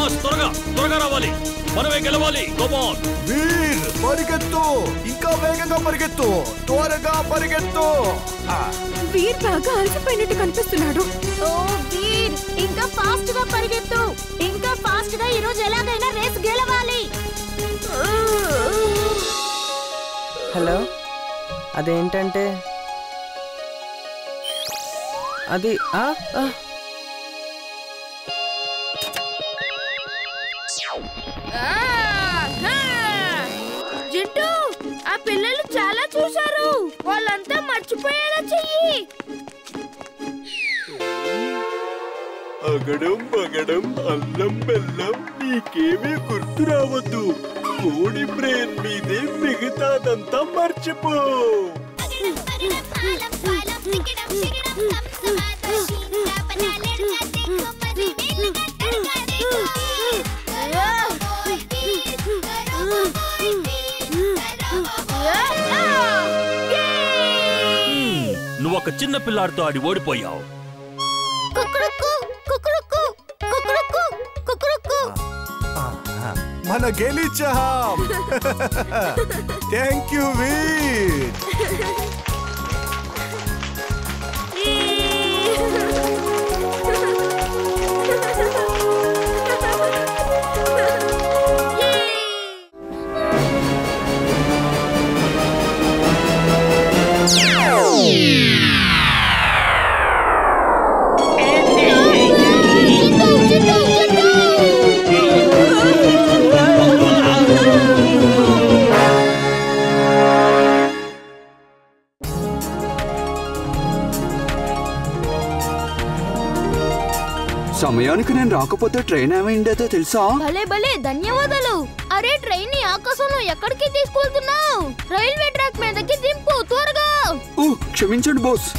Boss త్వరగా త్వరగా రావాలి, మనమే గెలవాలి. కమ్ ఆన్ వీర్, పరిగెత్తు, ఇంకా వేగంగా పరిగెత్తు, త్వరగా పరిగెత్తు. వీర్ బాగా అలసిపోయినట్టు కనిపిస్తున్నాడు. ఓ వీర్, ఇంకా ఫాస్ట్ గా పరిగెత్తు, ఇంకా ఫాస్ట్ గా ఈ రోజు ఎలాగైనా రేస్ గెలవాలి. హలో, అదేంటంటే అది జింటూ, ఆ పిల్లలు చాలా చూశారు, వాళ్ళంతా మర్చిపోయేలా చెయ్యి. అగడం బగడం అల్లం బెల్లం నీకేమీ గుర్తు రావద్దు. కోడి బ్రెయిన్ మీదే మిగతాదంతా మర్చిపో. నువ్వు ఒక చిన్న పిల్లాడితో ఆడి ఓడిపోయావు. మన గెలిచాం. థ్యాంక్ యూ వీర్. సమయానికి నేను రాకపోతే ట్రైన్ ఏమైందో తెలుసా? భలే భలే, ధన్యవాదాలు. అరే, ట్రైన్ ని ఆకాశంలో ఎక్కడికి తీసుకెళ్తున్నావు? రైల్వే ట్రాక్ మీదకి దింపు త్వరగా. క్షమించండి బాస్.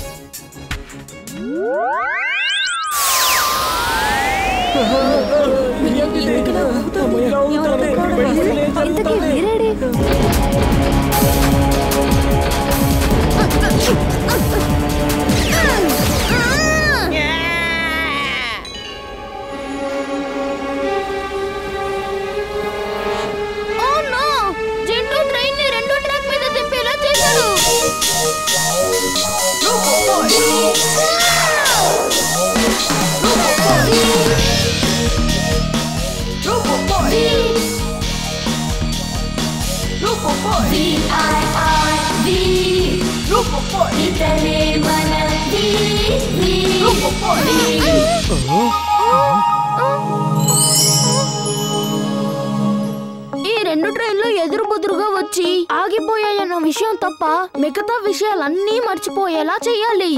ఈ రెండు ట్రైన్లు ఎదురు బుదురుగా వచ్చి ఆగిపోయాయన్న విషయం తప్ప మిగతా విషయాలన్నీ మర్చిపోయేలా చెయ్యాలి.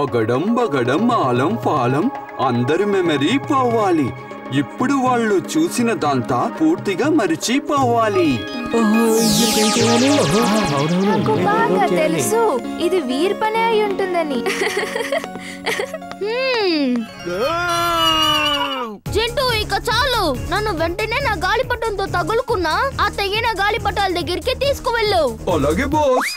అగడం బగడం ఆలం ఫాలం అందరి మెమరీ పోవాలి. ఇప్పుడు వాళ్ళు చూసినదంతా పూర్తిగా మరిచిపోవాలి. నాకు బాగా తెలుసు, ఇది వీర్ పనే అయి ఉంటుందని. జింటూ, ఇక చాలు. నన్ను వెంటనే నా గాలిపటంతో తగులుకున్నా ఆ తెగిన గాలిపటాల దగ్గరికి తీసుకువెళ్ళు. అలాగే బాస్.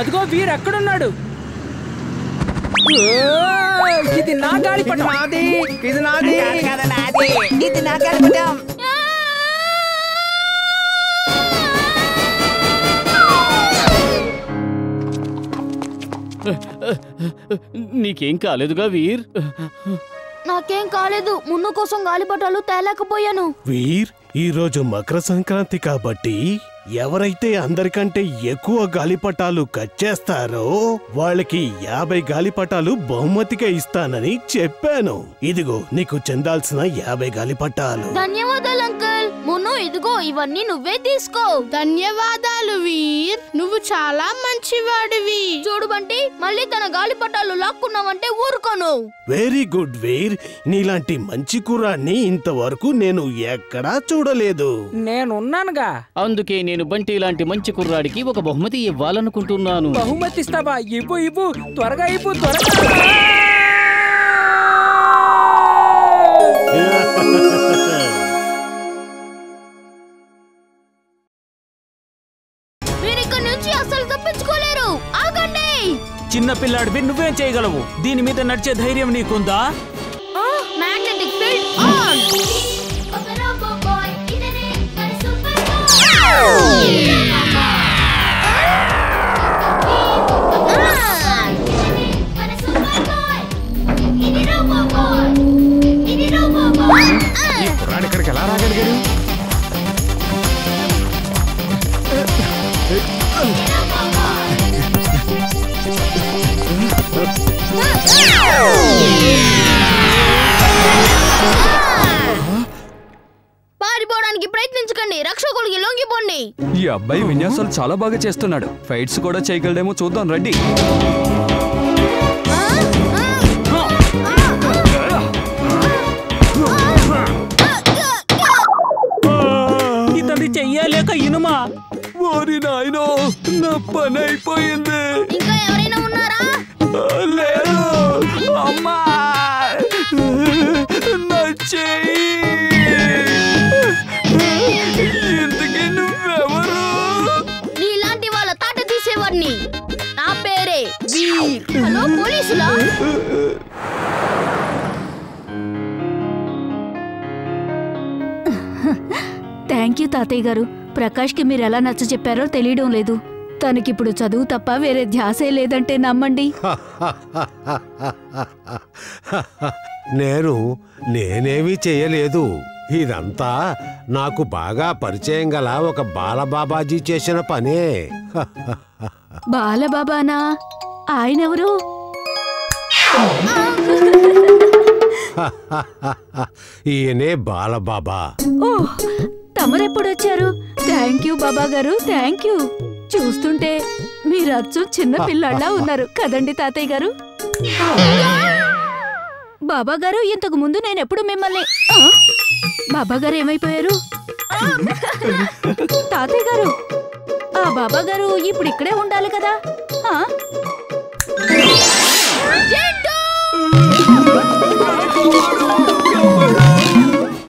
అదిగో వీర్ ఎక్కడున్నాడు? ఇది నా గాలిపటం. నాది, ఇది నాది. ఇది నా గాలిపటం. నీకేం కాలేదుగా వీర్? నాకేం కాలేదు. మున్ను కోసం గాలిపటాలు తేలేకపోయాను. వీర్, ఈరోజు మకర సంక్రాంతి కాబట్టి ఎవరైతే అందరికంటే ఎక్కువ గాలిపటాలు కట్ చేస్తారో వాళ్ళకి 50 గాలిపటాలు బహుమతిగా ఇస్తానని చెప్పాను. ఇదిగో నీకు చెందాల్సిన 50 గాలిపటాలు. ధన్యవాదాలు అంకుల్. మున్ను, ఇదిగో ఇవన్నీ నువ్వే తీసుకో. ధన్యవాదాలు వీర్, నువ్వు చాలా మంచివాడివి. చూడు బంటి, మళ్ళీ తన గాలిపటాలు లాక్కున్నావంటే ఊరుకోను. వెరీ గుడ్ వీర్, నీలాంటి మంచి కుర్రాన్ని ఇంతవరకు నేను ఎక్కడా చూడలేదు. నేనున్నానుగా. అందుకే నేను బంటి లాంటి మంచి కుర్రాడికి ఒక బహుమతి ఇవ్వాలనుకుంటున్నాను. బహుమతి ఇస్తావా? ఇవ్వు ఇవ్వు, త్వరగా ఇవ్వు, త్వరగా. మీరు ఇక్కడి నుంచి అసలు తప్పించుకోలేరు. ఆగండి. చిన్న పిల్లాడివి, నువ్వేం చేయగలవు? దీని మీద నడిచే ధైర్యం నీకుందా? Magnetic field on. ఇక్కడికి ఎలా రాగలిగాడు? పారిపోవడానికి ప్రయత్నించకండి, రక్షకుడికి లొంగిపోండి. ఈ అబ్బాయి విన్యాసాలు చాలా బాగా చేస్తున్నాడు. ఫైట్స్ కూడా చేయగలడేమో చూద్దాం రండి. ఇతని చెయ్యలేక ఇనుమా. వారి నాయనో, నా పని అయిపోయింది. ఇంకా ఎవరైనా ఉన్నారా? లేదు అమ్మా, నా చెయ్యి. ఇంతకీ నువ్వెవరు? నీలాంటి వాళ్ళ తాట తీసేవాడిని. నా పేరే వీర్. హలో పోలీసులా? థ్యాంక్ యూ తాతయ్య గారు. ప్రకాష్కి మీరు ఎలా నచ్చ చెప్పారో తెలియడం లేదు. తనకిప్పుడు చదువు తప్ప వేరే ధ్యాసే లేదంటే నమ్మండి. నేనేమీ చేయలేదు. ఇదంతా నాకు బాగా పరిచయం గల ఒక బాలబాబాజీ చేసిన పనే. బాలబాబానా? ఆయనెవరు? ఈయనే బాలబాబా. ఓ, తమరెప్పుడొచ్చారు? థ్యాంక్ యూ బాబా గారు, థ్యాంక్ యూ. చూస్తుంటే మీరు అచ్చు చిన్న పిల్లల్లా ఉన్నారు కదండి తాతయ్య గారు. బాబా గారు, ఇంతకు ముందు నేనెప్పుడు మిమ్మల్ని... బాబా గారు ఏమైపోయారు? తాతయ్య గారు, ఆ బాబా గారు ఇప్పుడు ఇక్కడే ఉండాలి కదా.